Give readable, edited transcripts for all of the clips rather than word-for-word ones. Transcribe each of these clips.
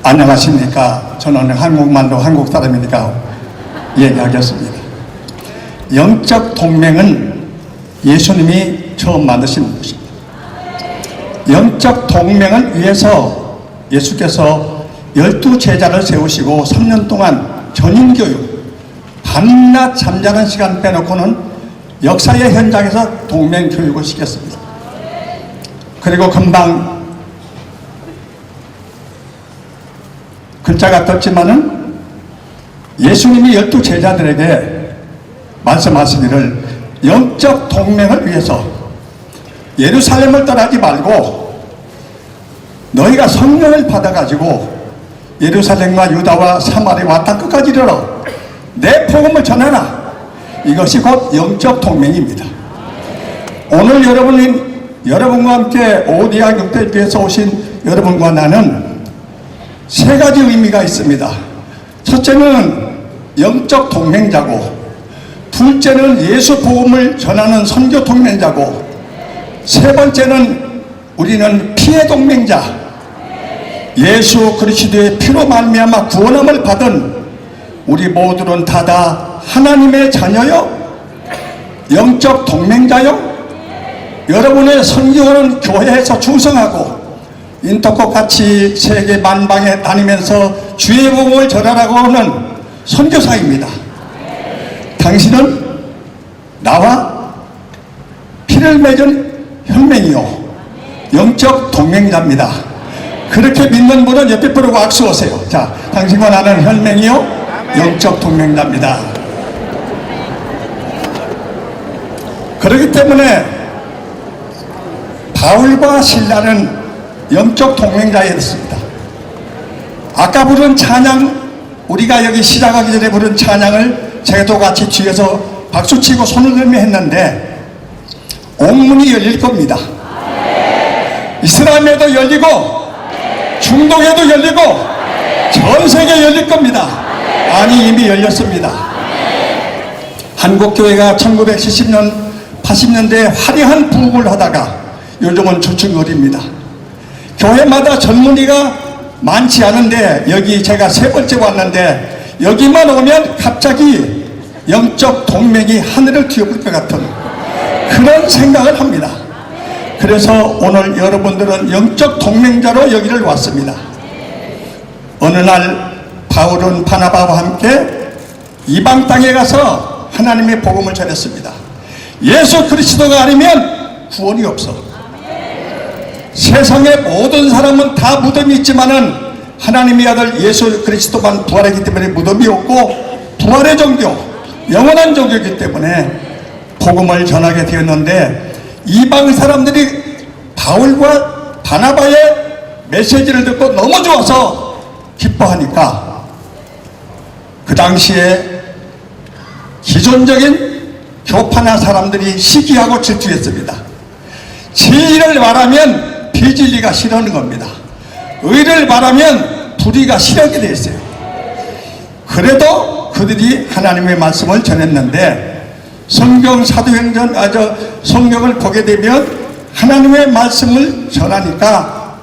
안녕하십니까. 저는 한국말로 한국 사람이니까 얘기하겠습니다. 영적 동맹은 예수님이 처음 만드신 것입니다. 영적 동맹을 위해서 예수께서 12제자를 세우시고 3년 동안 전인교육, 밤낮 잠자는 시간 빼놓고는 역사의 현장에서 동맹교육을 시켰습니다. 그리고 금방 글자가 떴지만은 예수님이 12제자들에게 말씀하시기를 영적 동맹을 위해서 예루살렘을 떠나지 말고 너희가 성령을 받아가지고 예루살렘과 유다와 사마리아와 땅 끝까지 이르러 내 복음을 전하라. 이것이 곧 영적 동맹입니다. 오늘 여러분과 함께 오디아 6대교회에서 오신 여러분과 나는 세 가지 의미가 있습니다. 첫째는 영적 동맹자고, 둘째는 예수 복음을 전하는 선교 동맹자고, 세 번째는 우리는 피의 동맹자, 예수 그리스도의 피로 말미암아 구원함을 받은 우리 모두는 다 하나님의 자녀요, 영적 동맹자요. 여러분의 선교는 교회에서 충성하고 인터콕 같이 세계 만방에 다니면서 주의 복음을 전하라고 하는 선교사입니다. 당신은 나와 피를 맺은 혈맹이요 영적 동맹자입니다. 그렇게 믿는 분은 옆에 부르고 악수하세요. 자, 당신과 나는 혈맹이요 영적 동맹자입니다. 그렇기 때문에 바울과 실라는 영적 동맹자였습니다. 아까 부른 찬양, 우리가 여기 시작하기 전에 부른 찬양을 제도 같이 뒤에서 박수치고 손을 들며 했는데 옥문이 열릴 겁니다. 이스라엘에도 열리고 중동에도 열리고 전 세계에 열릴 겁니다. 아니 이미 열렸습니다. 한국교회가 1970년 80년대에 화려한 부흥을 하다가 요즘은 주춤거립니다. 교회마다 전문의가 많지 않은데 여기 제가 세 번째 왔는데 여기만 오면 갑자기 영적 동맹이 하늘을 뒤엎을 것 같은 그런 생각을 합니다. 그래서 오늘 여러분들은 영적 동맹자로 여기를 왔습니다. 어느 날 바울은 바나바와 함께 이방 땅에 가서 하나님의 복음을 전했습니다. 예수 그리스도가 아니면 구원이 없어. 세상의 모든 사람은 다 무덤이 있지만은 하나님의 아들 예수 그리스도만 부활했기 때문에 무덤이 없고 부활의 종교, 영원한 종교이기 때문에 복음을 전하게 되었는데 이방 사람들이 바울과 바나바의 메시지를 듣고 너무 좋아서 기뻐하니까 그 당시에 기존적인 교파나 사람들이 시기하고 질투했습니다. 진리를 말하면 비진리가 싫어하는 겁니다. 의를 말하면 불의가 싫어하게 되어 있어요. 그래도 그들이 하나님의 말씀을 전했는데 성경 사도행전 성경을 보게 되면 하나님의 말씀을 전하니까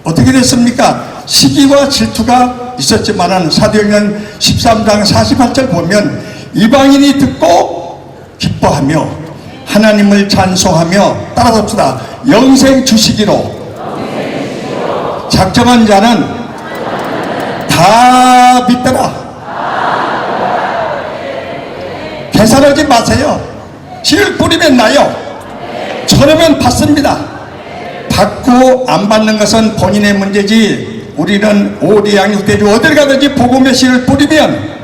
어떻게 됐습니까? 시기와 질투가 있었지만은 사도행전 13장 48절 보면 이방인이 듣고 기뻐하며 하나님을 찬송하며 따라잡시다. 영생 주시기로 작정한 자는 다 믿더라. 계산하지 마세요. 씨를 뿌리면 나요. 저러면 받습니다. 받고 안 받는 것은 본인의 문제지 우리는 오디양육대주 어딜 가든지 복음의 씨를 뿌리면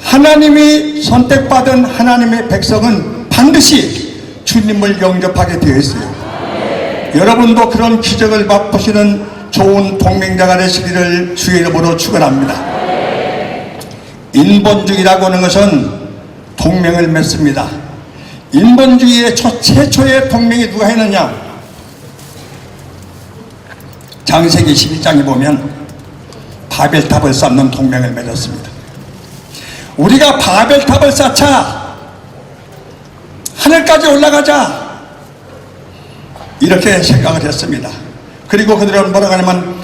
하나님이 선택받은 하나님의 백성은 반드시 주님을 영접하게 되어 있어요. 여러분도 그런 기적을 맛보시는 좋은 동맹자가 되시기를 주의 이름으로 축원합니다. 인본주의라고 하는 것은 동맹을 맺습니다. 인본주의의 최초의 동맹이 누가 했느냐? 창세기 12장에 보면 바벨탑을 쌓는 동맹을 맺었습니다. 우리가 바벨탑을 쌓자, 하늘까지 올라가자, 이렇게 생각을 했습니다. 그리고 그들은 뭐라고 하냐면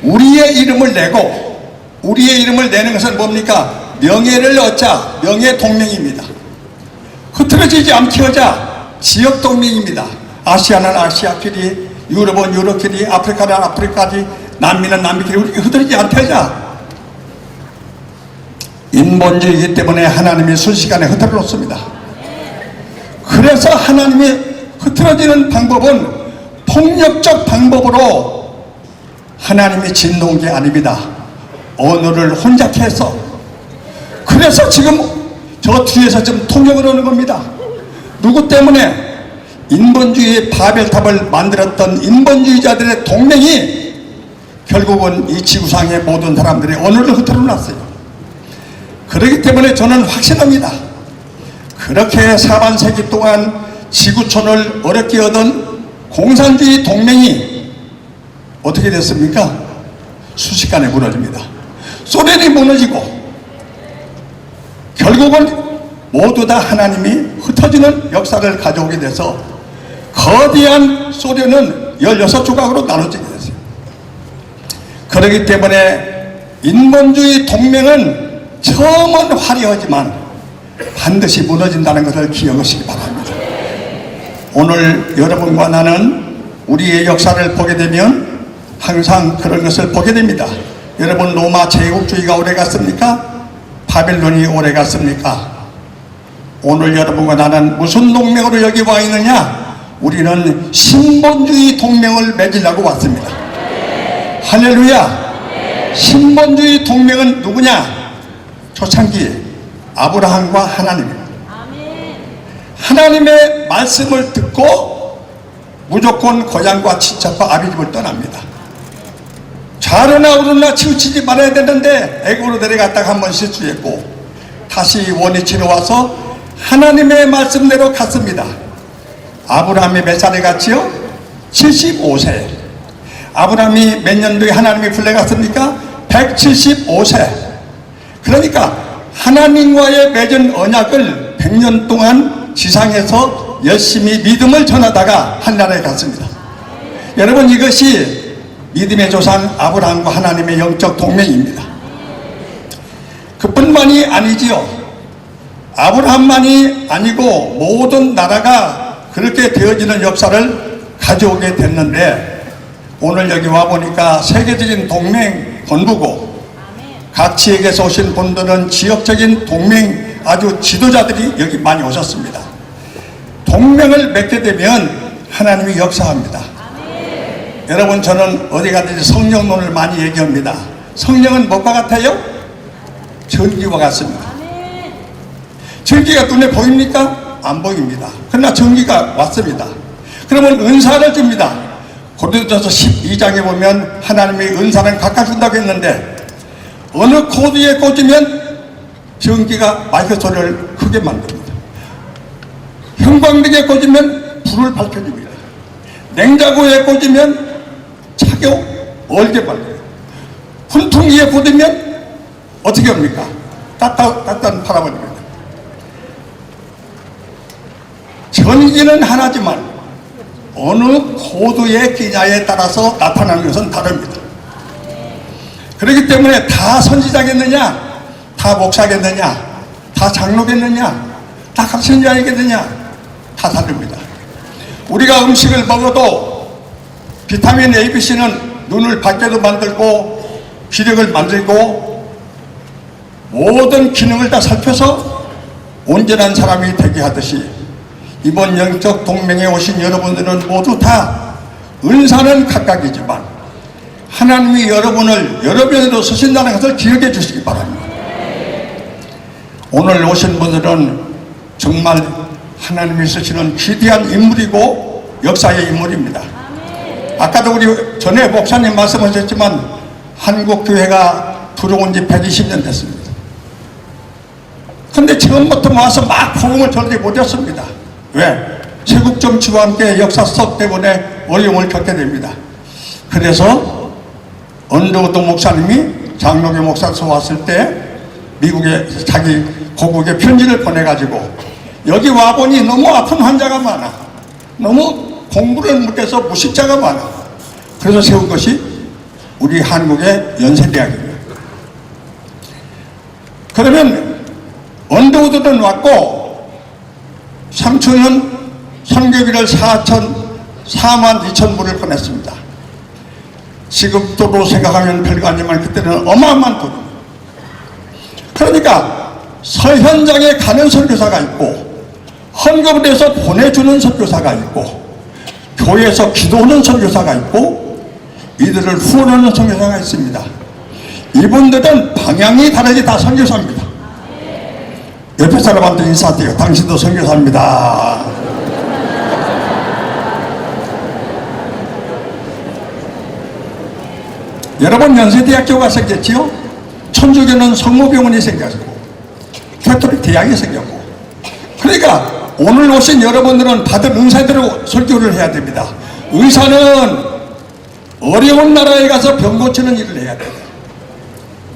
우리의 이름을 내고, 우리의 이름을 내는 것은 뭡니까? 명예를 얻자, 명예 동맹입니다. 흐트러지지 않게 하자, 지역 동맹입니다. 아시아는 아시아끼리, 유럽은 유럽끼리, 아프리카는 아프리카끼리, 남미는 남미끼리 우리 흐트러지지 않게 하자. 인본주의이기 때문에 하나님이 순식간에 흐트러졌습니다. 그래서 하나님이 흐트러지는 방법은 폭력적 방법으로 하나님이 진동한 게 아닙니다. 언어를 혼잡케 해서. 그래서 지금 저 뒤에서 지금 통역을 하는 겁니다. 누구 때문에? 인본주의의 바벨탑을 만들었던 인본주의자들의 동맹이 결국은 이 지구상의 모든 사람들의 언어를 흐트러 놨어요. 그렇기 때문에 저는 확신합니다. 그렇게 4반세기 동안 지구촌을 어렵게 얻은 공산주의 동맹이 어떻게 됐습니까? 순식간에 무너집니다. 소련이 무너지고 결국은 모두 다 하나님이 흩어지는 역사를 가져오게 돼서 거대한 소련은 16조각으로 나눠지게 됐어요. 그렇기 때문에 인본주의 동맹은 처음은 화려하지만 반드시 무너진다는 것을 기억하시기 바랍니다. 오늘 여러분과 나는 우리의 역사를 보게 되면 항상 그런 것을 보게 됩니다. 여러분, 로마 제국주의가 오래 갔습니까? 바벨론이 오래 갔습니까? 오늘 여러분과 나는 무슨 동맹으로 여기 와 있느냐? 우리는 신본주의 동맹을 맺으려고 왔습니다. 할렐루야! 신본주의 동맹은 누구냐? 초창기에 아브라함과 하나님입니다. 하나님의 말씀을 듣고 무조건 고향과 친척과 아비집을 떠납니다. 좌로나 우로나 치우치지 말아야 되는데 애굽으로 내려갔다가 한번 실수했고 다시 원위치로 와서 하나님의 말씀대로 갔습니다. 아브라함이 몇 살에 갔지요? 75세. 아브라함이 몇 년도에 하나님이 불러갔습니까? 175세. 그러니까 하나님과의 맺은 언약을 100년 동안 지상에서 열심히 믿음을 전하다가 하늘나라에 갔습니다. 여러분, 이것이 믿음의 조상 아브라함과 하나님의 영적 동맹입니다. 그뿐만이 아니지요. 아브라함만이 아니고 모든 나라가 그렇게 되어지는 역사를 가져오게 됐는데 오늘 여기 와보니까 세계적인 동맹 본부고 각 지역에서 오신 분들은 지역적인 동맹 아주 지도자들이 여기 많이 오셨습니다. 동맹을 맺게 되면 하나님이 역사합니다. 여러분, 저는 어디 가든지 성령론을 많이 얘기합니다. 성령은 뭐가 같아요? 전기와 같습니다. 전기가 눈에 보입니까? 안 보입니다. 그러나 전기가 왔습니다. 그러면 은사를 줍니다. 고린도전서 12장에 보면 하나님이 은사는 각각 준다고 했는데 어느 코드에 꽂으면 전기가 마이크 소리를 크게 만듭니다. 형광등에 꽂으면 불을 밝혀줍니다. 냉장고에 꽂으면 차게 얼게 밝혀요. 훈풍기에 꽂으면 어떻게 합니까? 따뜻한 팔아버립니다. 전기는 하나지만 어느 코드의 끼냐에 따라서 나타나는 것은 다릅니다. 그렇기 때문에 다 선지자겠느냐? 다 목사겠느냐? 다 장로겠느냐? 다 각신자이겠느냐? 다 다릅니다. 우리가 음식을 먹어도 비타민 A, B, C는 눈을 밝게도 만들고 기력을 만들고 모든 기능을 다 살펴서 온전한 사람이 되게 하듯이 이번 영적 동맹에 오신 여러분들은 모두 다 은사는 각각이지만 하나님이 여러분을 여러 면으로 쓰신다는 것을 기억해 주시기 바랍니다. 오늘 오신 분들은 정말 하나님이 쓰시는 기대한 인물이고 역사의 인물입니다. 아까도 우리 전에 목사님 말씀하셨지만 한국교회가 들어온 지 120년 됐습니다. 그런데 처음부터 와서 막 복음을 전하지 못했습니다. 왜? 세국정치와 함께 역사 속 때문에 어려움을 겪게 됩니다. 그래서 언더우드 목사님이 장로교 목사로서 왔을 때 미국에 자기 고국에 편지를 보내가지고 여기 와보니 너무 아픈 환자가 많아. 너무 공부를 못해서 무식자가 많아. 그래서 세운 것이 우리 한국의 연세대학입니다. 그러면 언더우드는 왔고 삼촌은 선교비를 4만 2천 불을 보냈습니다. 지금 돈으로 생각하면 별거 아니지만 그때는 어마어마한 돈. 그러니까 서현장에 가는 선교사가 있고 헌금을 해서 보내주는 선교사가 있고 교회에서 기도하는 선교사가 있고 이들을 후원하는 선교사가 있습니다. 이분들은 방향이 다르게 다 선교사입니다. 옆에 사람한테 인사드려요. 당신도 선교사입니다. 여러분, 연세대학교가 생겼지요? 천주교는 성모병원이 생겼고 가톨릭 대학이 생겼고, 그러니까 오늘 오신 여러분들은 받은 은사대로 설교를 해야 됩니다. 의사는 어려운 나라에 가서 병 고치는 일을 해야 돼요.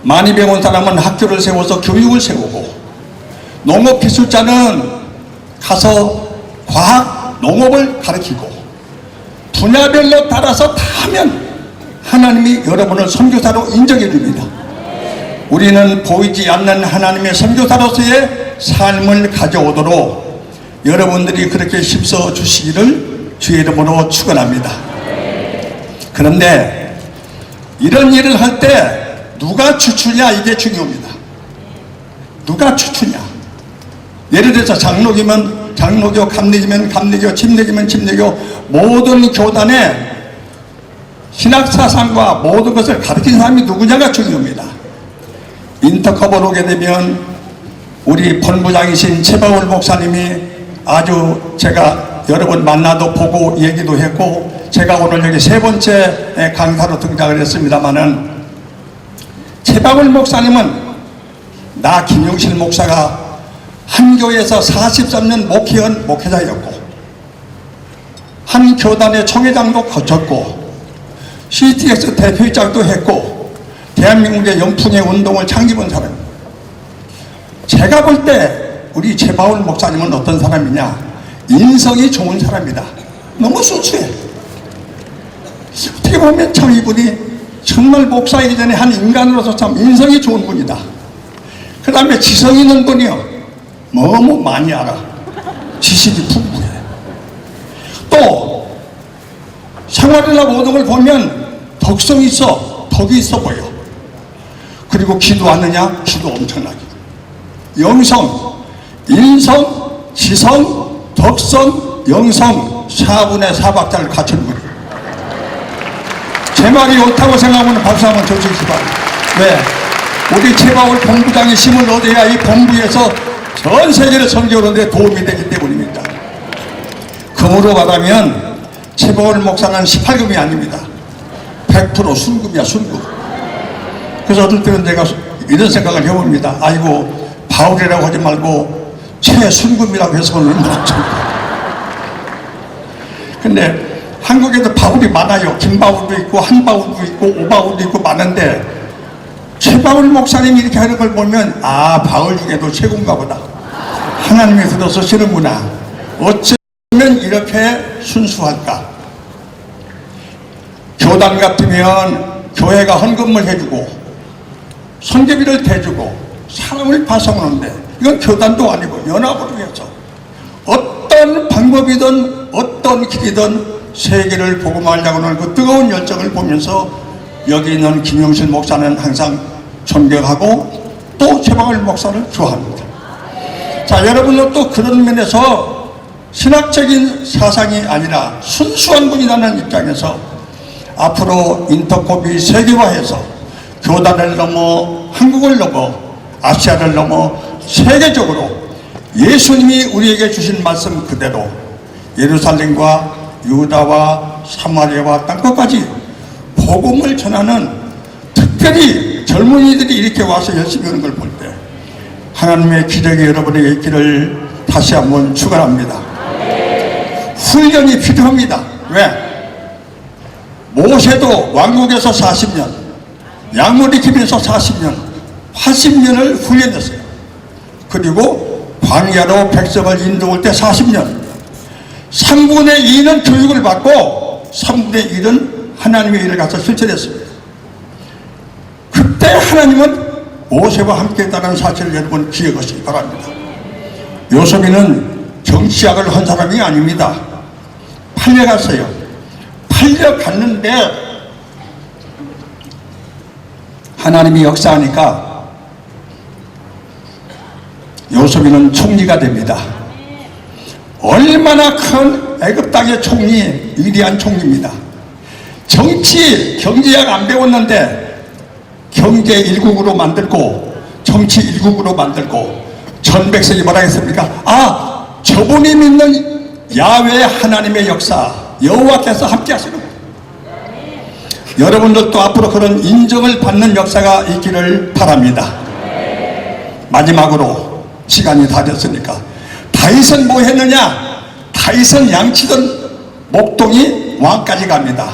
많이 배운 사람은 학교를 세워서 교육을 세우고, 농업기술자는 가서 과학, 농업을 가르치고, 분야별로 따라서 다 하면 하나님이 여러분을 선교사로 인정해 줍니다. 우리는 보이지 않는 하나님의 선교사로서의 삶을 가져오도록 여러분들이 그렇게 힘써 주시기를 주의 이름으로 축원합니다. 그런데 이런 일을 할 때 누가 추추냐, 이게 중요합니다. 누가 추추냐. 예를 들어서 장로교면 장로교, 감리교면 감리교, 침례교면 침례교, 모든 교단의 신학사상과 모든 것을 가르친 사람이 누구냐가 중요합니다. 인터컵을 오게 되면 우리 본부장이신 최바울 목사님이 아주 제가 여러 번 만나도 보고 얘기도 했고, 제가 오늘 여기 세 번째 강사로 등장을 했습니다마는, 최바울 목사님은 나 김용실 목사가 한 교회에서 43년 목회한 목회자였고, 한 교단의 총회장도 거쳤고, CTX 대표이장도 했고, 대한민국의 영풍의 운동을 창립한 사람입니다. 제가 볼 때 우리 최바울 목사님은 어떤 사람이냐, 인성이 좋은 사람이다. 너무 순수해. 어떻게 보면 참 이분이 정말 목사이기 전에 한 인간으로서 참 인성이 좋은 분이다. 그 다음에 지성 있는 분이요, 너무 많이 알아. 지식이 풍부해. 또 생활이나 모든 걸 보면 덕성이 있어, 덕이 있어 보여. 그리고 기도하느냐? 기도 엄청나게. 영성, 인성, 지성, 덕성, 영성 4분의 4박자를 갖춘 분이에요. 제 말이 옳다고 생각하면 박수 한번 쳐주시기 바랍니다. 네, 우리 최바울 본부장의 힘을 얻어야 이 본부에서 전 세계를 선교하는 데 도움이 되기 때문입니다. 금으로 말하면 최바울 목사는 18금이 아닙니다. 100% 순금이야, 순금. 그래서 어떨 때는 제가 이런 생각을 해봅니다. 아이고, 바울이라고 하지 말고 최순금이라고 해서 얼마나 좋을까. 근데 한국에도 바울이 많아요. 김바울도 있고 한바울도 있고 오바울도 있고 많은데, 최바울 목사님이 이렇게 하는 걸 보면 아, 바울 중에도 최고인가 보다. 하나님이 들어서 쓰는구나. 어쩌면 이렇게 순수할까. 교단 같으면 교회가 헌금을 해주고 선교비를 대주고 사람을 파송하는데, 이건 교단도 아니고 연합으로 해서 어떤 방법이든 어떤 길이든 세계를 복음하려고 하는 그 뜨거운 열정을 보면서 여기 있는 김용실 목사는 항상 존경하고 또 최바울 목사를 좋아합니다. 자, 여러분은 또 그런 면에서 신학적인 사상이 아니라 순수한 분이라는 입장에서 앞으로 인터콥이 세계화해서 교단을 넘어 한국을 넘어 아시아를 넘어 세계적으로 예수님이 우리에게 주신 말씀 그대로 예루살렘과 유다와 사마리아와 땅끝까지 복음을 전하는, 특별히 젊은이들이 이렇게 와서 열심히 하는 걸 볼 때 하나님의 기적이 여러분에게 있기를 다시 한번 축원합니다. 훈련이 필요합니다. 왜? 모세도 왕국에서 40년, 양모리킴에서 40년, 80년을 훈련했어요. 그리고 광야로 백성을 인도할 때 40년, 3분의 2는 교육을 받고 3분의 1은 하나님의 일을 가서 실천했습니다. 하나님은 모세와 함께 했다는 사실을 여러분 기억하시기 바랍니다. 요셉이는 정치학을 한 사람이 아닙니다. 팔려갔어요. 팔려갔는데 하나님이 역사하니까 요셉이는 총리가 됩니다. 얼마나 큰 애굽 땅의 총리, 위대한 총리입니다. 정치, 경제학 안 배웠는데 경제 1국으로 만들고 정치 1국으로 만들고 전 백성이 뭐라 했습니까? 아, 저분이 믿는 야훼 하나님의 역사, 여호와께서 함께 하시는 거예요. 여러분들도 앞으로 그런 인정을 받는 역사가 있기를 바랍니다. 마지막으로 시간이 다 됐으니까 다윗은 뭐 했느냐? 다윗은 양치던 목동이 왕까지 갑니다.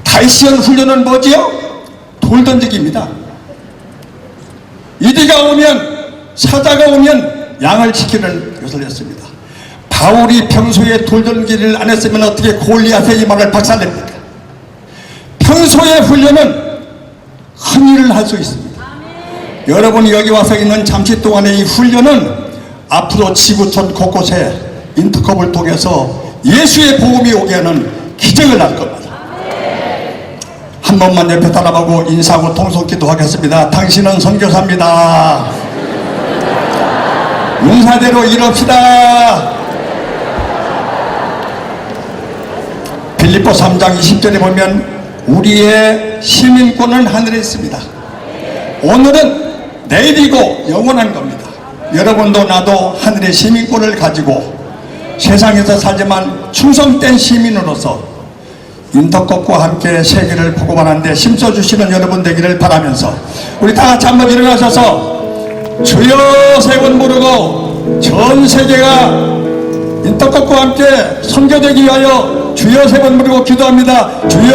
다윗이 한 훈련은 뭐지요? 돌 던지기입니다. 이디가 오면, 사자가 오면 양을 지키는 것을 했습니다. 바울이 평소에 돌 던지기를 안 했으면 어떻게 골리앗의 이마를 박살냅니까? 평소의 훈련은 큰 일을 할 수 있습니다. 여러분이 여기 와서 있는 잠시 동안의 이 훈련은 앞으로 지구촌 곳곳에 인터컵을 통해서 예수의 복음이 오게 하는 기적을 할 겁니다. 한 번만 옆에 따라보고 인사하고 통성기도 하겠습니다. 당신은 선교사입니다. 용사대로 이럽시다. 빌립보 3장 20절에 보면 우리의 시민권은 하늘에 있습니다. 오늘은 내일이고 영원한 겁니다. 여러분도 나도 하늘의 시민권을 가지고 세상에서 살지만 충성된 시민으로서 인터컵과 함께 세계를 복음하는 데 힘써주시는 여러분 되기를 바라면서 우리 다 같이 한번 일어나셔서 주여 세 번 부르고 전 세계가 인터컵과 함께 선교되기 위하여 주여 세 번 부르고 기도합니다. 주여